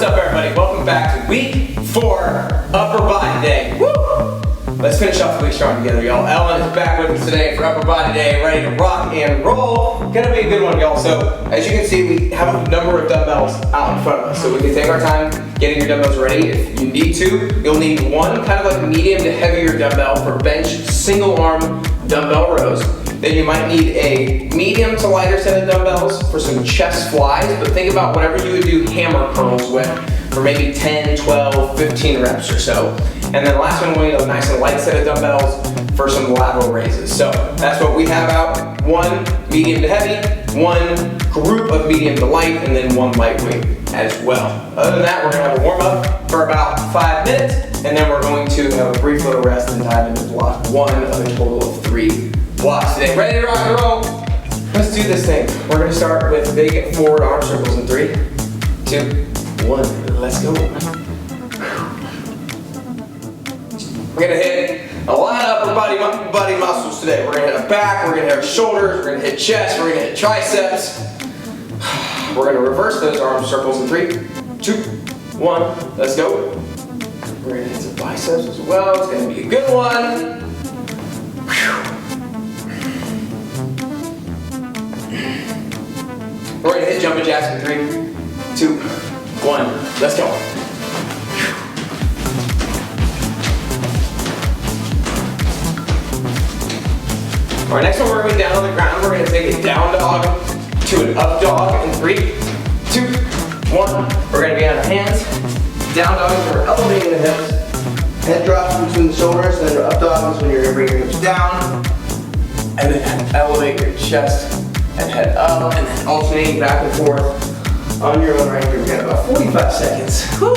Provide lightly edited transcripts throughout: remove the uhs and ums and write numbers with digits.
What's up, everybody? Welcome back to week 4 upper body day. Woo! Let's finish off the week strong together, y'all. Ellen is back with us today for upper body day, ready to rock and roll. Gonna be a good one, y'all. So, as you can see, we have a number of dumbbells out in front of us. So we can take our time getting your dumbbells ready. If you need to, you'll need one kind of like medium to heavier dumbbell for bench single arm dumbbell rows. Then you might need a medium to lighter set of dumbbells for some chest flies, but think about whatever you would do hammer curls with for maybe 10, 12, 15 reps or so. And then last one, we need a nice and light set of dumbbells for some lateral raises. So that's what we have out. One medium to heavy, one group of medium to light, and then one lightweight as well. Other than that, we're gonna have a warm up for about 5 minutes, and then we're going to have a brief little rest and dive into block 1 of a total of 3 blocks today. Ready to rock and roll? Let's do this thing. We're gonna start with big forward arm circles in 3, 2, 1. Let's go. We're gonna hit a lot of upper body muscles today. We're gonna hit our back, we're gonna hit our shoulders, we're gonna hit chest, we're gonna hit triceps. We're gonna reverse those arm circles in 3, 2, 1. Let's go. We're gonna hit some biceps as well. It's gonna be a good one. We're gonna hit jumping jacks in 3, 2, 1. Let's go. All right, next one we're going down on the ground. We're going to take a down dog to an up dog in 3, 2, 1. We're going to be on our hands. Down dog is when we're elevating the hips. Head drops between the shoulders, and then your up dog is when you're going to bring your hips down. And then elevate your chest and head up, and then alternating back and forth on your own right here. We've got about 45 seconds. Woo!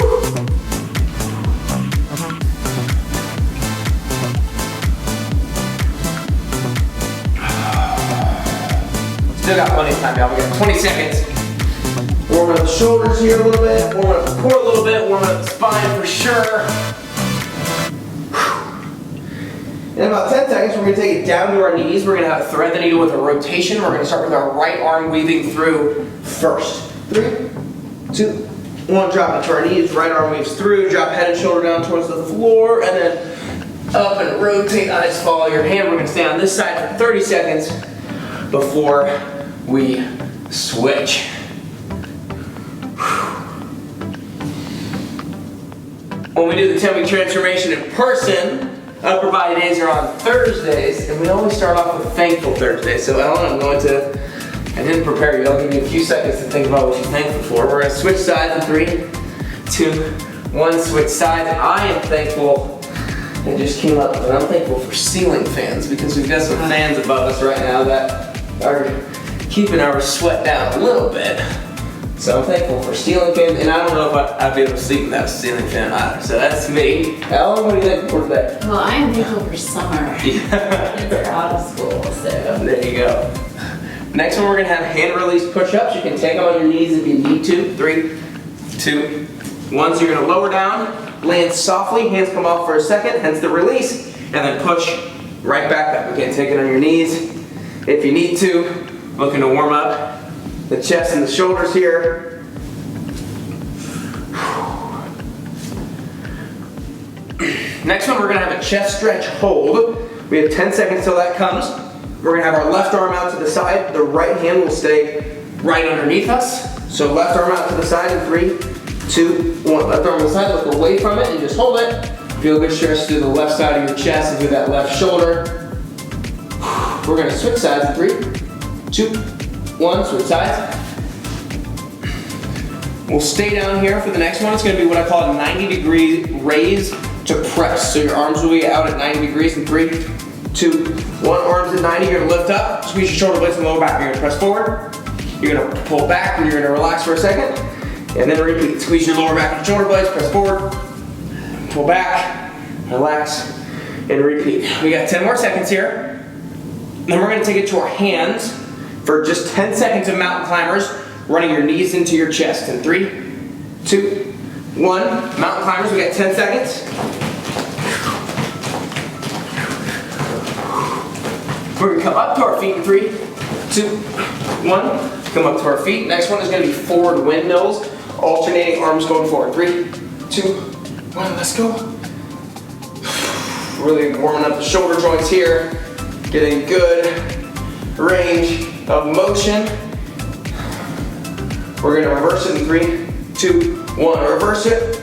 Still got plenty of time, y'all. We got 20 seconds. Warming up the shoulders here a little bit, warming up the core a little bit, warming up the spine for sure. In about 10 seconds, we're going to take it down to our knees. We're going to have thread the needle with a rotation. We're going to start with our right arm weaving through first. 3, 2, 1. Drop into our knees. Right arm weaves through. Drop head and shoulder down towards the floor. And then up and rotate. Eyes follow your hand. We're going to stay on this side for 30 seconds before we switch. When we do the 10-week transformation in person, upper body days are on Thursdays, and we always start off with Thankful Thursday. So Ellen, I didn't prepare you. I'll give you a few seconds to think about what you're thankful for. We're going to switch sides in 3, 2, 1. Switch sides. I am thankful. It just came up, and I'm thankful for ceiling fans because we've got some fans above us right now that are keeping our sweat down a little bit. So I'm thankful for ceiling fans, and I don't know if I'd be able to sleep without a ceiling fan either. So that's me. Ellen, what are you thankful for today? Well, I am thankful for summer. Kids are out of school, so. There you go. Next one, we're gonna have hand release push-ups. You can take them on your knees if you need to. 3, 2, 1. So you're gonna lower down, land softly, hands come off for a second, hence the release, and then push right back up. Again, take it on your knees. If you need to, looking to warm up the chest and the shoulders here. Next one, we're gonna have a chest stretch hold. We have 10 seconds till that comes. We're gonna have our left arm out to the side. The right hand will stay right underneath us. So left arm out to the side in 3, 2, 1. Left arm to the side, look away from it and just hold it. Feel good stretch through the left side of your chest and through that left shoulder. We're gonna switch sides in 3, 2, 1. Switch sides. We'll stay down here for the next one. It's gonna be what I call a 90-degree raise to press. So your arms will be out at 90 degrees in 3, 2, 1. Arms at 90, you're gonna lift up, squeeze your shoulder blades and lower back. You're gonna press forward, you're gonna pull back, and you're gonna relax for a second, and then repeat. Squeeze your lower back and shoulder blades, press forward, pull back, relax, and repeat. We got 10 more seconds here. Then we're gonna take it to our hands for just 10 seconds of mountain climbers, running your knees into your chest. In 3, 2, 1. Mountain climbers, we got 10 seconds. We're gonna come up to our feet in 3, 2, 1. Come up to our feet. Next one is gonna be forward windmills Alternating arms going forward. 3, 2, 1, let's go. Really warming up the shoulder joints here. Getting good range of motion. We're gonna reverse it in 3, 2, 1. Reverse it.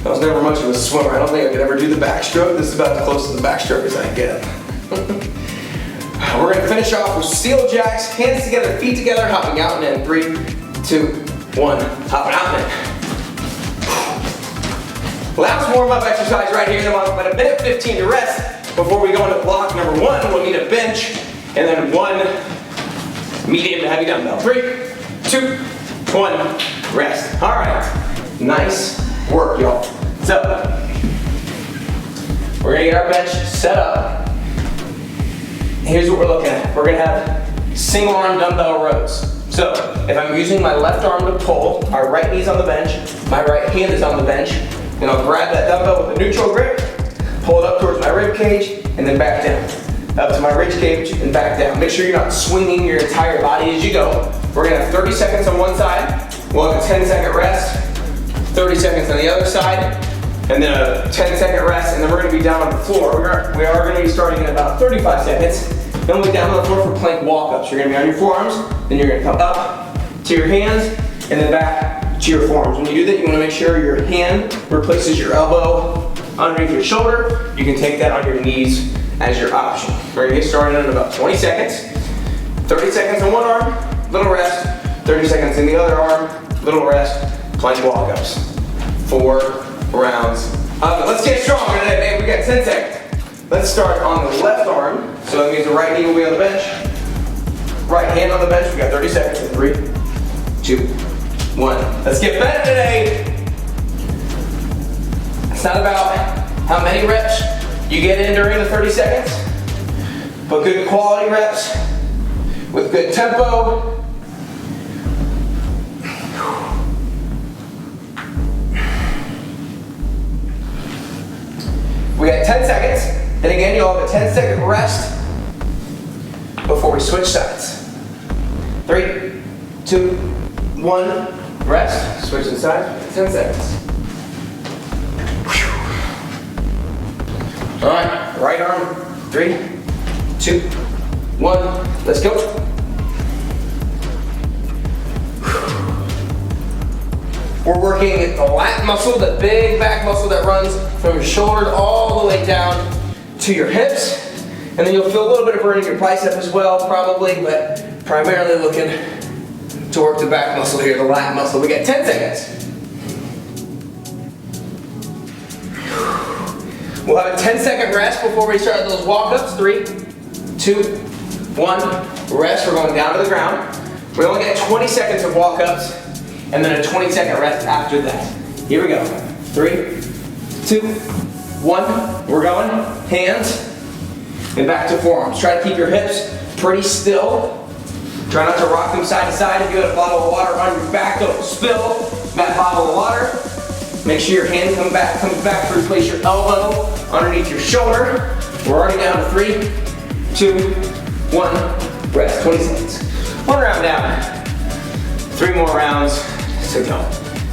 That was never much of a swimmer. I don't think I could ever do the backstroke. This is about the closest to the backstroke as I get. We're gonna finish off with steel jacks, hands together, feet together, hopping out and in. 3, 2, 1, hopping out and in. Last warm-up exercise right here. Then we'll have about a minute 15 to rest before we go into block number 1. We'll need a bench and then 1 medium to heavy dumbbell. 3, 2, 1, rest. All right, nice work, y'all. So, we're gonna get our bench set up. Here's what we're looking at. We're gonna have single arm dumbbell rows. So, if I'm using my left arm to pull, our right knee's on the bench, my right hand is on the bench, and I'll grab that dumbbell with a neutral grip, pull it up towards my rib cage, and then back down. Up to my rib cage and back down. Make sure you're not swinging your entire body as you go. We're gonna have 30 seconds on one side, we'll have a 10-second rest, 30 seconds on the other side, and then a 10-second rest, and then we're gonna be down on the floor. We are gonna be starting in about 35 seconds. Then we'll be down on the floor for plank walk-ups. You're gonna be on your forearms, then you're gonna come up to your hands, and then back to your forearms. When you do that, you wanna make sure your hand replaces your elbow underneath your shoulder. You can take that on your knees as your option. We're gonna get started in about 20 seconds. 30 seconds on one arm, little rest. 30 seconds in the other arm, little rest. Plank walk-ups. 4 rounds of it. Let's get stronger today, babe. We got 10 seconds. Let's start on the left arm. So that means the right knee will be on the bench. Right hand on the bench. We got 30 seconds. 3, 2, 1. Let's get better today. It's not about how many reps you get in during the 30 seconds, but good quality reps with good tempo. We got 10 seconds, and again, you'll have a 10-second rest before we switch sides. 3, 2, 1, rest. Switching sides, 10 seconds. All right, right arm, 3, 2, 1, let's go. We're working the lat muscle, the big back muscle that runs from your shoulder all the way down to your hips. And then you'll feel a little bit of burn in your bicep as well, probably, but primarily looking to work the back muscle here, the lat muscle. We got 10 seconds. We'll have a 10-second rest before we start those walk-ups. 3, 2, 1, rest. We're going down to the ground. We only get 20 seconds of walk-ups, and then a 20-second rest after that. Here we go. 3, 2, 1. We're going. Hands, and back to forearms. Try to keep your hips pretty still. Try not to rock them side to side. If you have a bottle of water on your back, don't spill that bottle of water. Make sure your hand comes back to replace your elbow underneath your shoulder. We're already down to 3, 2, 1, rest, 20 seconds. 1 round down, 3 more rounds to go.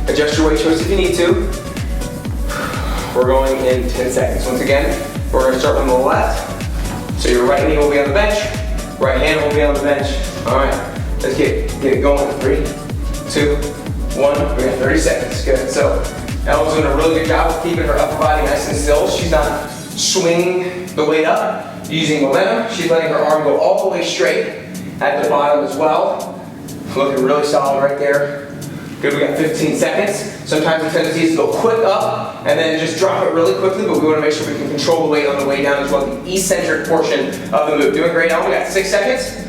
Adjust your weight choice if you need to. We're going in 10 seconds. Once again, we're gonna start on the left. So your right knee will be on the bench, right hand will be on the bench. All right, let's get it going. 3, 2, 1, we got 30 seconds, good. So Ella's doing a really good job of keeping her upper body nice and still. She's not swinging the weight up, using momentum. She's letting her arm go all the way straight at the bottom as well. Looking really solid right there. Good, we got 15 seconds. Sometimes the tendency is to go quick up and then just drop it really quickly, but we want to make sure we can control the weight on the way down as well, the eccentric portion of the move. Doing great, Ella. We got 6 seconds.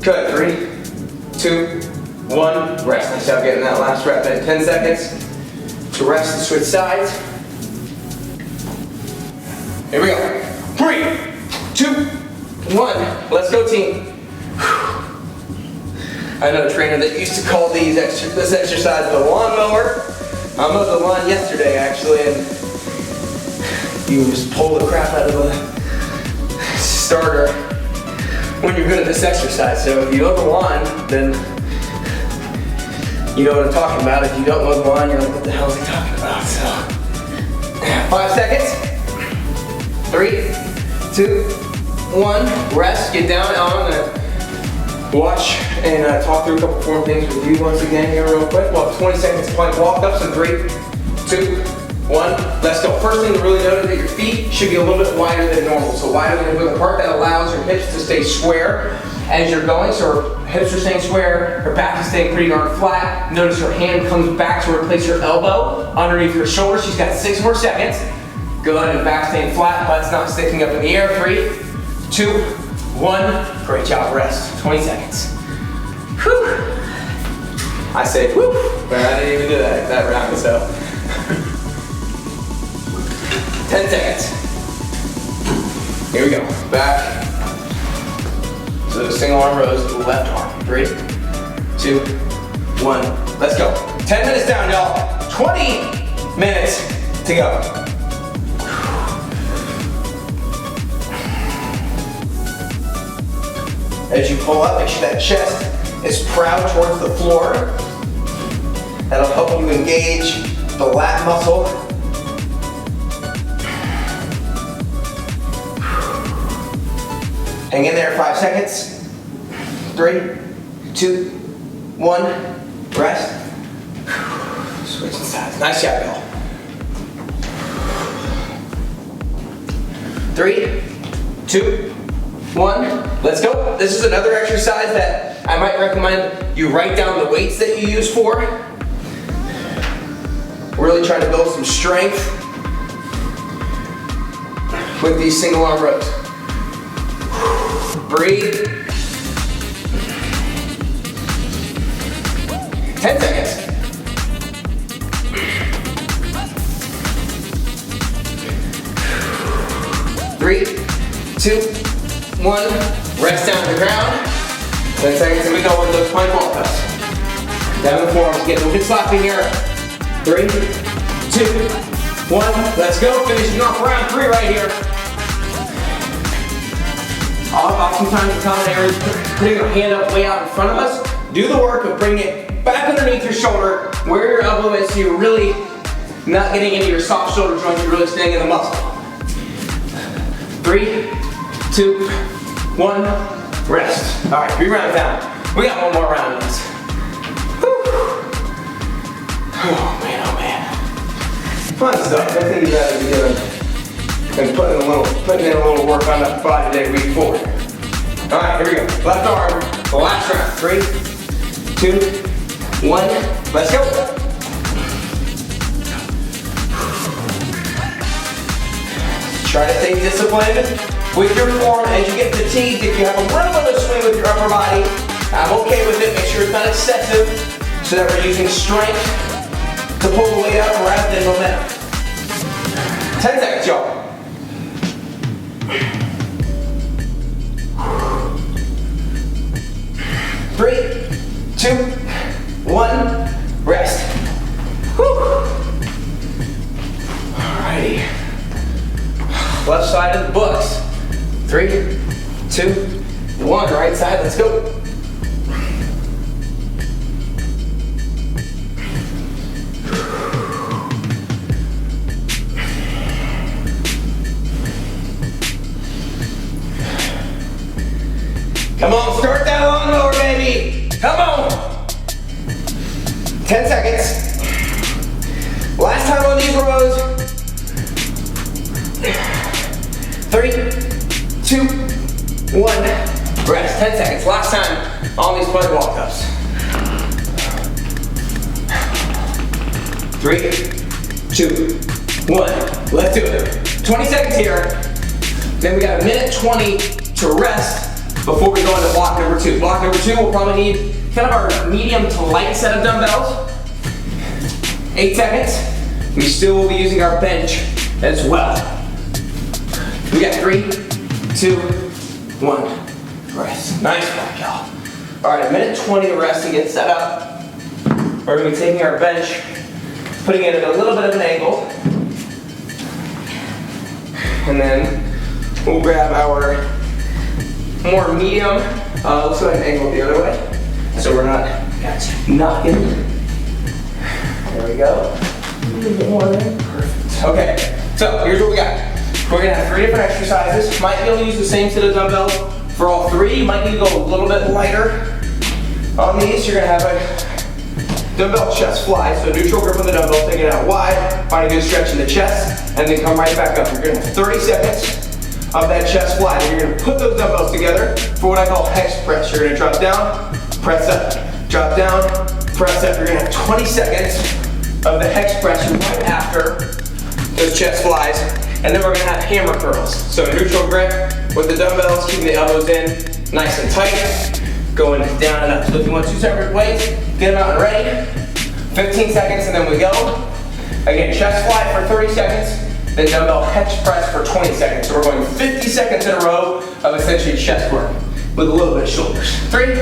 Good, 3, 2, 1, rest. Nice job getting that last rep in. 10 seconds to rest and switch sides. Here we go. 3, 2, 1. Let's go, team. I know a trainer that used to call this exercise the lawnmower. I mowed the lawn yesterday, actually, and you just pull the crap out of the starter when you're good at this exercise. So if you know the line, then you know what I'm talking about. If you don't know the line, you're like, what the hell is he talking about? So 5 seconds. 3, 2, 1. Rest. Get down. I'm gonna watch and talk through a couple form things with you once again here real quick. We'll have 20 seconds to plank walk-ups in 3, 2, 1. Let's go. First thing to really note is that your feet should be a little bit wider than normal. So wider than the part that allows your hips to stay square as you're going. So our hips are staying square, your back is staying pretty darn flat. Notice your hand comes back to replace your elbow underneath your shoulder. She's got 6 more seconds. Good, and back staying flat, butt's not sticking up in the air. 3, 2, 1. Great job, rest. 20 seconds. Whew. I say whew, but I didn't even do that round, so. 10 seconds. Here we go. Back. So single arm rows to the left arm. 3, 2, 1. Let's go. 10 minutes down, y'all. 20 minutes to go. As you pull up, make sure that chest is proud towards the floor. That'll help you engage the lat muscle. Hang in there 5 seconds. 3, 2, 1. Rest. Switching sides. Nice job, y'all. 3, 2, 1. Let's go. This is another exercise that I might recommend you write down the weights that you use for. Really trying to build some strength with these single arm rows. Breathe. 10 seconds. 3, 2, 1. Rest down to the ground. 10 seconds and we go with those plank walk-ups. Down on the floor, let's get a little bit sloppy here. 3, 2, 1. Let's go. Finishing off round 3 right here. Oftentimes the common error is putting your hand up way out in front of us. Do the work of bringing it back underneath your shoulder where your elbow is so you're really not getting into your soft shoulder joints, you're really staying in the muscle. 3, 2, 1, rest. All right, 3 rounds down. We got 1 more round of this. Oh man, oh man. Fun stuff. I think you guys be doing and putting in a little work on that body today, week 4. All right, here we go. Left arm, the last round. 3, 2, 1, let's go. Try to stay disciplined with your form as you get fatigued. If you have a little bit of swing with your upper body, I'm okay with it. Make sure it's not excessive so that we're using strength to pull the weight up rather than momentum. 10 seconds, y'all. 3, 2, 1, rest. Whew. Alrighty. Left side of the books. 3, 2, 1. Right side, let's go. Come on, start that lawnmower, baby. Come on. 10 seconds. Last time on these rows. 3, 2, 1. Rest. 10 seconds. Last time on these plank walk-ups. 3, 2, 1. Let's do it. 20 seconds here. Then we got a minute 20 to rest before we go into block number 2. Block number 2, we'll probably need kind of our medium to light set of dumbbells. 8 seconds. We still will be using our bench as well. We got 3, 2, 1. Rest. Nice work, y'all. All right, a minute 20 to rest and get set up. We're gonna be taking our bench, putting it at a little bit of an angle. And then we'll grab our more medium. Let's go ahead and angle it the other way, so we're not knocking. There we go. A little bit more there. Perfect. Okay, so here's what we got. We're gonna have 3 different exercises. Might be able to use the same set of dumbbells for all 3. You might need to go a little bit lighter on these. You're gonna have a dumbbell chest fly, so neutral grip on the dumbbell, take it out wide, find a good stretch in the chest, and then come right back up. You're gonna have 30 seconds of that chest fly. Then you're gonna put those dumbbells together for what I call hex press. You're gonna drop down, press up, drop down, press up. You're gonna have 20 seconds of the hex press right after those chest flies. And then we're gonna have hammer curls. So neutral grip with the dumbbells, keeping the elbows in nice and tight. Going down and up. So if you want 2 separate weights, get them out and ready. 15 seconds and then we go. Again, chest fly for 30 seconds, then dumbbell hex press for 20 seconds. So we're going 50 seconds in a row of essentially chest work with a little bit of shoulders. 3,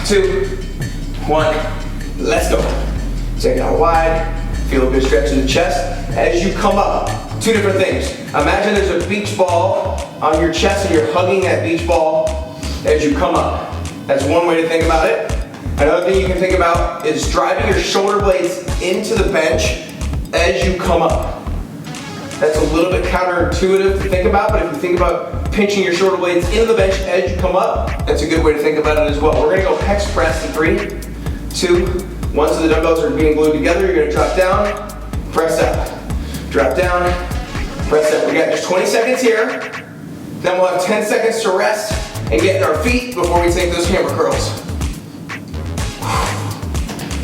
2, 1, let's go. Take it out wide, feel a good stretch in the chest. As you come up, 2 different things. Imagine there's a beach ball on your chest and you're hugging that beach ball as you come up. That's one way to think about it. Another thing you can think about is driving your shoulder blades into the bench as you come up. That's a little bit counterintuitive to think about, but if you think about pinching your shoulder blades into the bench as you come up, that's a good way to think about it as well. We're gonna go hex press in 3, 2, 1. So the dumbbells are being glued together. You're gonna drop down, press up. Drop down, press up. We got just 20 seconds here. Then we'll have 10 seconds to rest and get in our feet before we take those hammer curls.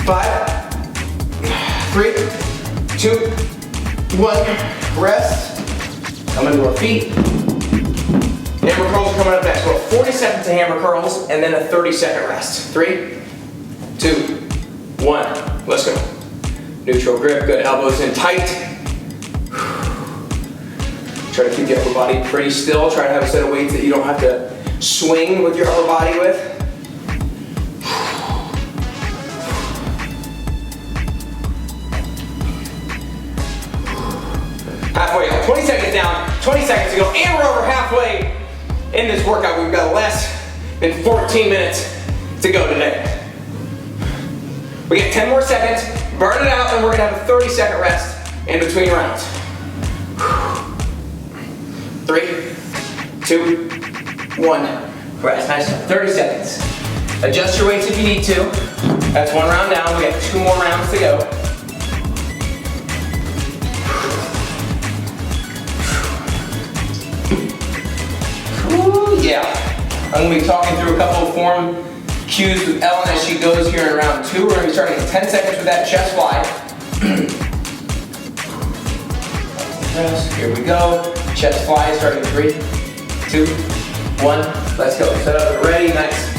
5, 3, 2, 1, rest. Come into our feet. Hammer curls are coming up next. We'll have 40 seconds of hammer curls and then a 30-second rest. 3, 2, 1, let's go. Neutral grip, good elbows in tight. Try to keep the upper body pretty still. Try to have a set of weights that you don't have to swing with your upper body with. Halfway up, 20 seconds down, 20 seconds to go, and we're over halfway in this workout. We've got less than 14 minutes to go today. We get 10 more seconds, burn it out, and we're gonna have a 30-second rest in between rounds. 3, 2, 1, rest. Nice. 30 seconds. Adjust your weights if you need to. That's 1 round down. We have 2 more rounds to go. Ooh, yeah. I'm going to be talking through a couple of form cues with Ellen as she goes here in round 2. We're going to be starting in 10 seconds with that chest fly. Here we go. Chest fly starting 3, 2, 1. Let's go. Set up and ready. Nice.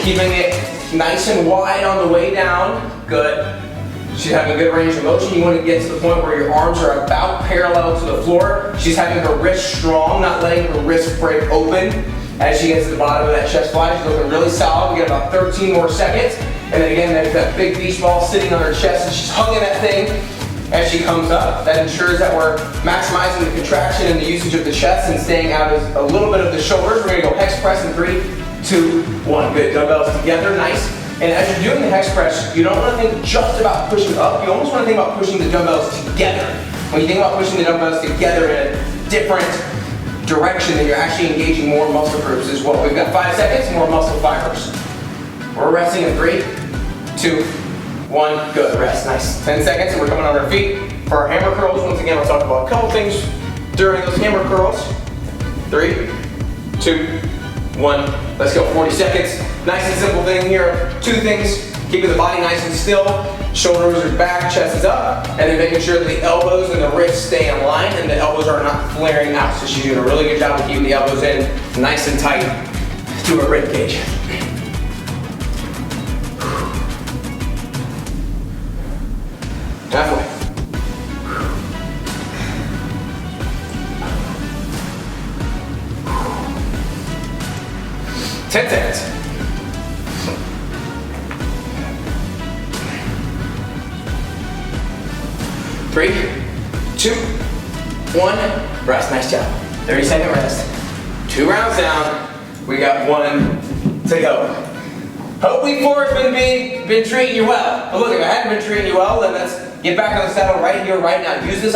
Keeping it nice and wide on the way down. Good. She's having a good range of motion. You want to get to the point where your arms are about parallel to the floor. She's having her wrist strong, not letting her wrist break open as she gets to the bottom of that chest fly. She's looking really solid. We get about 13 more seconds. And then again, there's that big beach ball sitting on her chest and she's hugging that thing as she comes up. That ensures that we're maximizing the contraction and the usage of the chest and staying out of a little bit of the shoulders. We're gonna go hex press in 3, 2, 1. Good, dumbbells together, nice. And as you're doing the hex press, you don't wanna think just about pushing up, you almost wanna think about pushing the dumbbells together. When you think about pushing the dumbbells together in a different direction, then you're actually engaging more muscle groups as well. We've got 5 seconds, more muscle fibers. We're resting in 3, 2, 1, good, rest, nice. 10 seconds and we're coming on our feet for our hammer curls. Once again, I'll talk about a couple things during those hammer curls. 3, 2, 1, let's go, 40 seconds. Nice and simple thing here. 2 things, keeping the body nice and still, shoulders are back, chest is up, and then making sure that the elbows and the wrists stay in line and the elbows are not flaring out. So she's doing a really good job of keeping the elbows in nice and tight to her rib cage. Halfway. 10 seconds. 3, 2, 1, rest, nice job. 30-second rest. 2 rounds down. We got 1 to go. Hope week 4 has been treating you well. But look, if I haven't been treating you well, then let's get back on the saddle right here, right now. Use this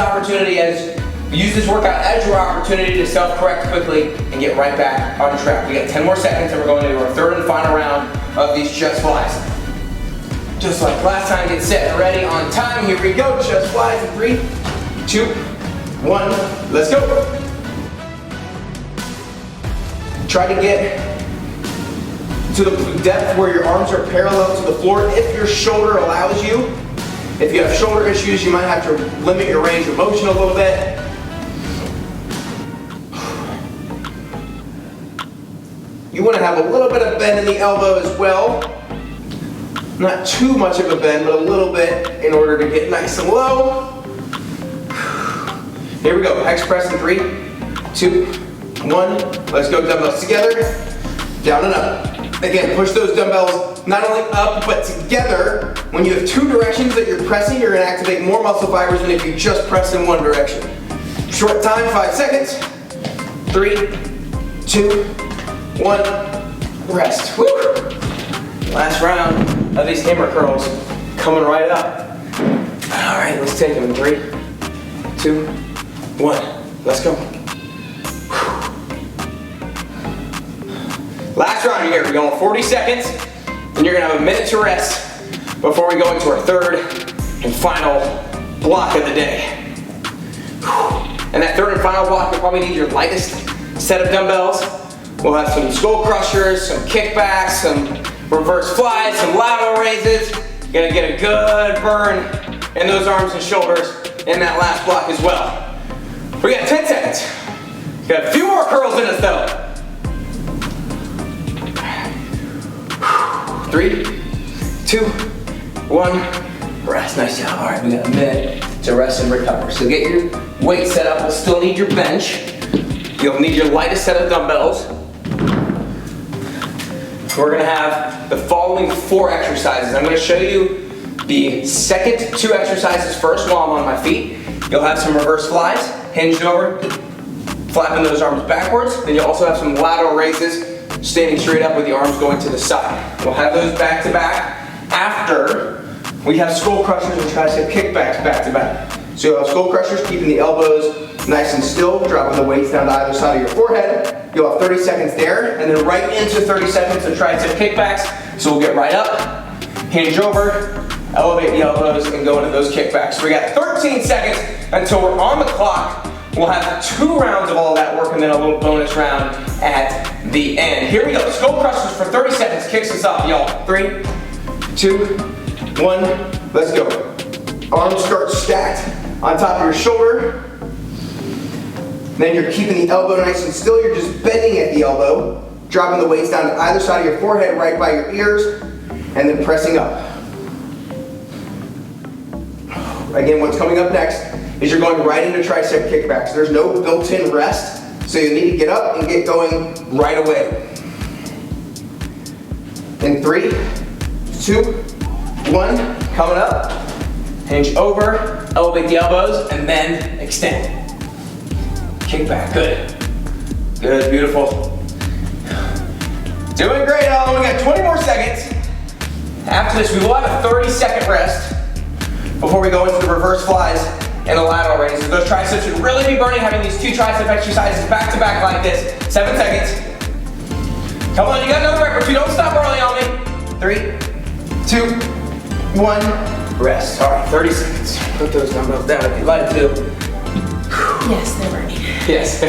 workout as your opportunity to self-correct quickly and get right back on track. We got 10 more seconds and we're going into our 3rd and final round of these chest flies. Just like last time, get set and ready on time. Here we go, chest flies in 3, 2, 1, let's go. Try to get to the depth where your arms are parallel to the floor if your shoulder allows you. If you have shoulder issues, you might have to limit your range of motion a little bit. You want to have a little bit of bend in the elbow as well. Not too much of a bend, but a little bit in order to get nice and low. Here we go, hex press in 3, 2, 1. Let's go, dumbbells together, down and up. Again, push those dumbbells not only up, but together. When you have 2 directions that you're pressing, you're gonna activate more muscle fibers than if you just press in 1 direction. Short time, 5 seconds. 3, 2, 1, rest. Woo! Last round of these hammer curls coming right up. All right, let's take them in 3, 2, 1. Let's go. Last round here, we're going 40 seconds, and you're gonna have a minute to rest before we go into our 3rd and final block of the day. And that 3rd and final block, you'll probably need your lightest set of dumbbells. We'll have some skull crushers, some kickbacks, some reverse flies, some lateral raises. You're gonna get a good burn in those arms and shoulders in that last block as well. We got 10 seconds. Got a few more curls in us though. 3, 2, 1, rest. Nice job. All right, we got a minute to rest and recover. So get your weight set up. We'll still need your bench. You'll need your lightest set of dumbbells. We're gonna have the following 4 exercises. I'm gonna show you the second 2 exercises first while I'm on my feet. You'll have some reverse flies, hinged over, flapping those arms backwards. Then you'll also have some lateral raises, standing straight up with the arms going to the side. We'll have those back to back. After, we have skull crushers and tricep kickbacks back to back. So you'll have skull crushers, keeping the elbows nice and still, dropping the weights down to either side of your forehead. You'll have 30 seconds there, and then right into 30 seconds of tricep kickbacks. So we'll get right up, hinge over, elevate the elbows, and go into those kickbacks. So we got 13 seconds until we're on the clock. We'll have 2 rounds of all that work and then a little bonus round at the end. Here we go, skull crushers for 30 seconds, kicks us off, y'all. 3, 2, 1, let's go. Arms start stacked on top of your shoulder. Then you're keeping the elbow nice and still. You're just bending at the elbow, dropping the weights down to either side of your forehead, right by your ears, and then pressing up. Again, what's coming up next is you're going right into tricep kickbacks. There's no built-in rest, so you need to get up and get going right away. In 3, 2, 1, coming up. Hinge over, elevate the elbows, and then extend. Kick back, good. Good, beautiful. Doing great, Ellen. We got 20 more seconds. After this, we will have a 30-second rest before we go into the reverse flies and the lateral raises. Those triceps should really be burning, having these 2 tricep exercises back to back like this. 7 seconds. Come on, you got another record. You don't stop early on me. 3, 2, 1, rest. All right, 30 seconds. Put those dumbbells down if you'd like to. Yes, they're burning. Yes.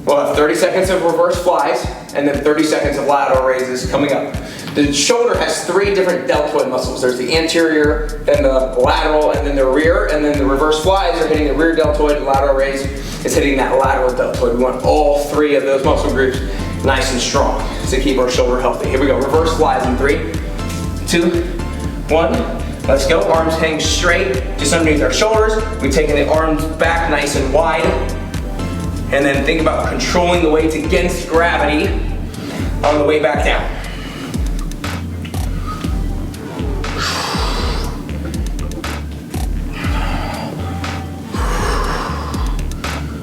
We'll have 30 seconds of reverse flies and then 30 seconds of lateral raises coming up. The shoulder has 3 different deltoid muscles. There's the anterior, then the lateral, and then the rear. And then the reverse flies are hitting the rear deltoid, and lateral raise is hitting that lateral deltoid. We want all 3 of those muscle groups nice and strong to keep our shoulder healthy. Here we go, reverse flies in 3, 2, 1. Let's go, arms hang straight, just underneath our shoulders. We're taking the arms back nice and wide. And then think about controlling the weights against gravity on the way back down.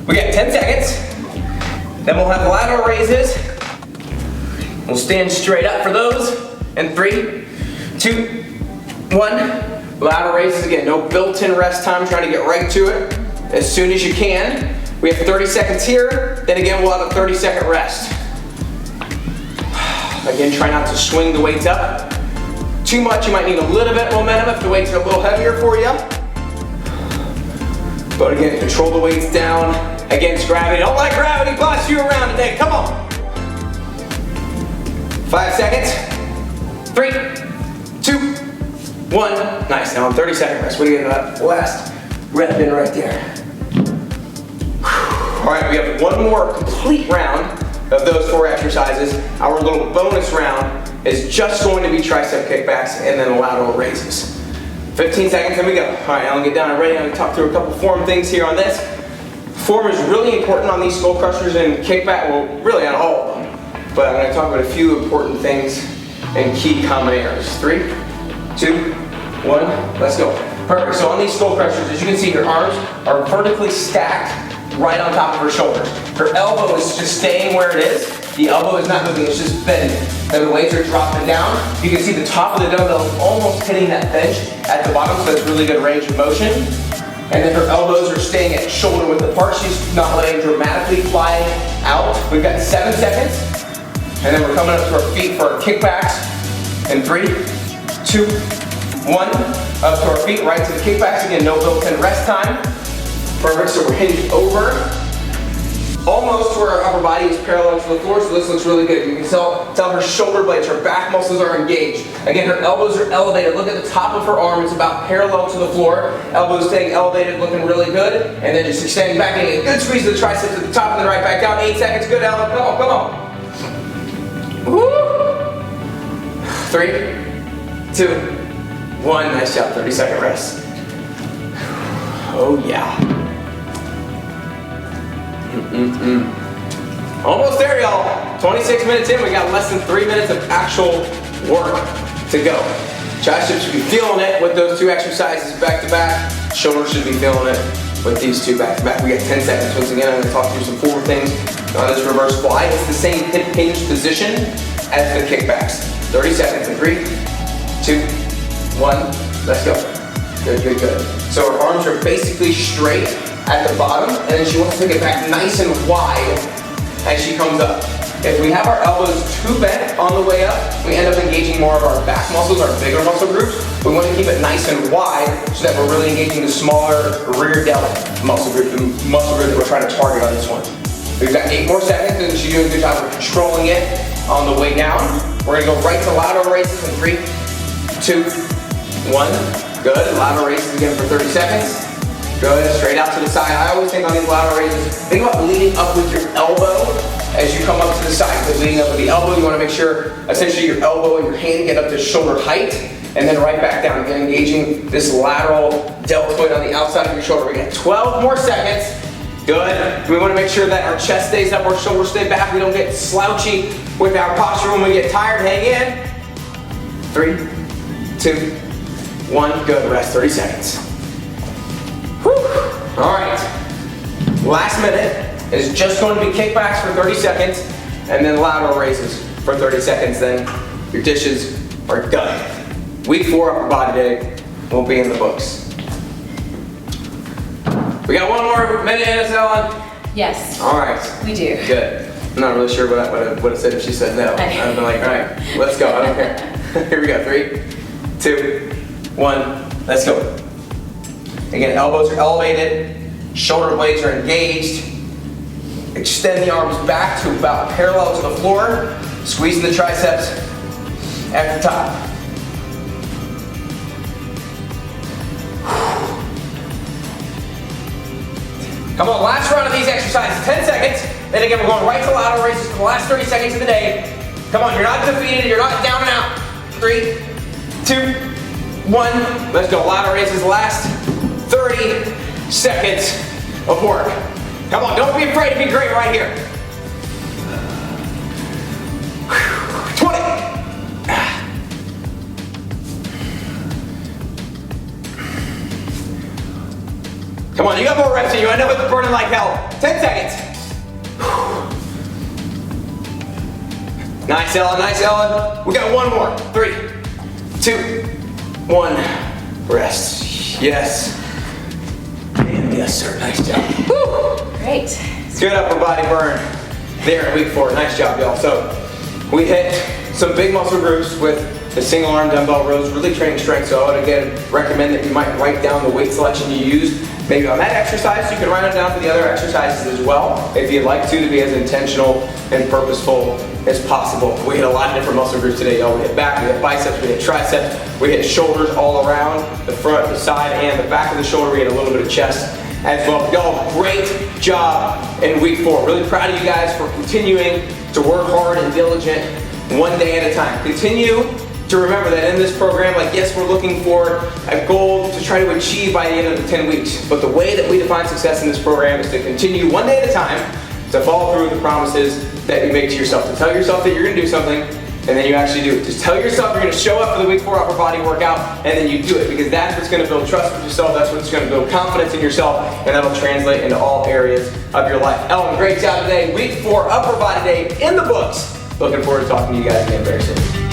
We got 10 seconds. Then we'll have lateral raises We'll stand straight up for those. And 3, 2, 1. Lateral raises again. No built-in rest time. Trying to get right to it as soon as you can. We have 30 seconds here. Then again, we'll have a 30-second rest. Again, try not to swing the weights up too much. You might need a little bit of momentum if the weights are a little heavier for you. But again, control the weights down against gravity. Don't let gravity boss you around today. Come on. 5 seconds. 3, 2, 1. Nice. Now on 30-second rest. We're getting that last rep in right there. All right, we have one more complete round of those 4 exercises. Our little bonus round is just going to be tricep kickbacks and then lateral raises. 15 seconds, and we go. All right, I'll get down and ready. I'm going to talk through a couple form things here on this. Form is really important on these skull crushers and kickback, well, really on all of them. But I'm going to talk about a few important things and key common errors. 3, 2, 1, let's go. Perfect, so on these skull crushers, as you can see, her arms are vertically stacked right on top of her shoulders. Her elbow is just staying where it is. The elbow is not moving, it's just bending. Then the weights are dropping down. You can see the top of the dumbbell almost hitting that bench at the bottom, so that's really good range of motion. And then her elbows are staying at shoulder width apart. She's not letting dramatically fly out. We've got 7 seconds. And then we're coming up to our feet for our kickbacks. And 3, 2, 1. Up to our feet, right to the kickbacks. Again, no built-in rest time. Perfect, so we're hinged over. Almost where our upper body is parallel to the floor, so this looks really good. You can tell her shoulder blades, her back muscles are engaged. Again, her elbows are elevated. Look at the top of her arm, it's about parallel to the floor. Elbows staying elevated, looking really good. And then just extending back, getting a good squeeze of the triceps at the top and then right back down. 8 seconds, good, Ellen, come on, come on. Woo! 3, 2, 1, nice job, 30-second rest. Oh yeah. Almost there, y'all. 26 minutes in, we got less than 3 minutes of actual work to go. Triceps should be feeling it with those 2 exercises back to back. Shoulders should be feeling it with these 2 back to back. We got 10 seconds. Once again, I'm going to talk through some forward things on this reverse fly. It's the same hip hinge position as the kickbacks. 30 seconds in 3, 2, 1, let's go. Good, good, good. So her arms are basically straight at the bottom, and then she wants to take it back nice and wide as she comes up. If we have our elbows too bent on the way up, we end up engaging more of our back muscles, our bigger muscle groups. We want to keep it nice and wide so that we're really engaging the smaller rear delt muscle group, the muscle group that we're trying to target on this one. We've got 8 more seconds, and she's doing a good job of controlling it on the way down. We're going to go right to lateral raises in 3, 2, 1. Good. Lateral raises again for 30 seconds. Good, straight out to the side. I always think on these lateral raises, think about leaning up with your elbow as you come up to the side. Because leaning up with the elbow, you want to make sure essentially your elbow and your hand get up to shoulder height, and then right back down. Again, engaging this lateral deltoid on the outside of your shoulder. We got 12 more seconds. Good. We want to make sure that our chest stays up, our shoulders stay back. We don't get slouchy with our posture when we get tired. Hang in. 3, 2, 1. Good. Rest 30 seconds. Whew. All right, last minute is just going to be kickbacks for 30 seconds and then lateral raises for 30 seconds, then your dishes are done. Week 4 upper body day will be in the books. We got 1 more minute in us, Ellen? Yes. All right. We do. Good. I'm not really sure what I would have said if she said no. I'd have been like, all right, let's go, I don't care. Here we go, 3, 2, 1, let's go. Again, elbows are elevated, shoulder blades are engaged. Extend the arms back to about parallel to the floor, squeezing the triceps at the top. Come on, last round of these exercises, 10 seconds. Then again, we're going right to lateral raises for the last 30 seconds of the day. Come on, you're not defeated, you're not down and out. 3, 2, 1, let's go. Lateral raises last 30 seconds of work. Come on, don't be afraid to be great right here. 20. Come on, you got more reps in you. I know it's burning like hell. 10 seconds. Nice, Ellen, nice, Ellen. We got one more. 3, 2, 1. Rest. Yes. And yes, sir. Nice job. Woo. Great. Good upper body burn there in week 4. Nice job, y'all. So we hit some big muscle groups with the single arm dumbbell rows, really training strength. So I would again recommend that you might write down the weight selection you used maybe on that exercise. You can write it down for the other exercises as well if you'd like to be as intentional and purposeful as possible. We hit a lot of different muscle groups today, y'all. We hit back, we hit biceps, we hit triceps, we hit shoulders all around, the front, the side, and the back of the shoulder. We hit a little bit of chest as well. Y'all, great job in week 4. Really proud of you guys for continuing to work hard and diligent one day at a time. Continue to remember that in this program, like yes, we're looking for a goal to try to achieve by the end of the 10 weeks, but the way that we define success in this program is to continue one day at a time to follow through with the promises that you make to yourself, to tell yourself that you're gonna do something, and then you actually do it. Just tell yourself you're gonna show up for the week 4 upper body workout, and then you do it, because that's what's gonna build trust with yourself, that's what's gonna build confidence in yourself, and that'll translate into all areas of your life. Ellen, great job today. Week 4 upper body day in the books. Looking forward to talking to you guys again very soon.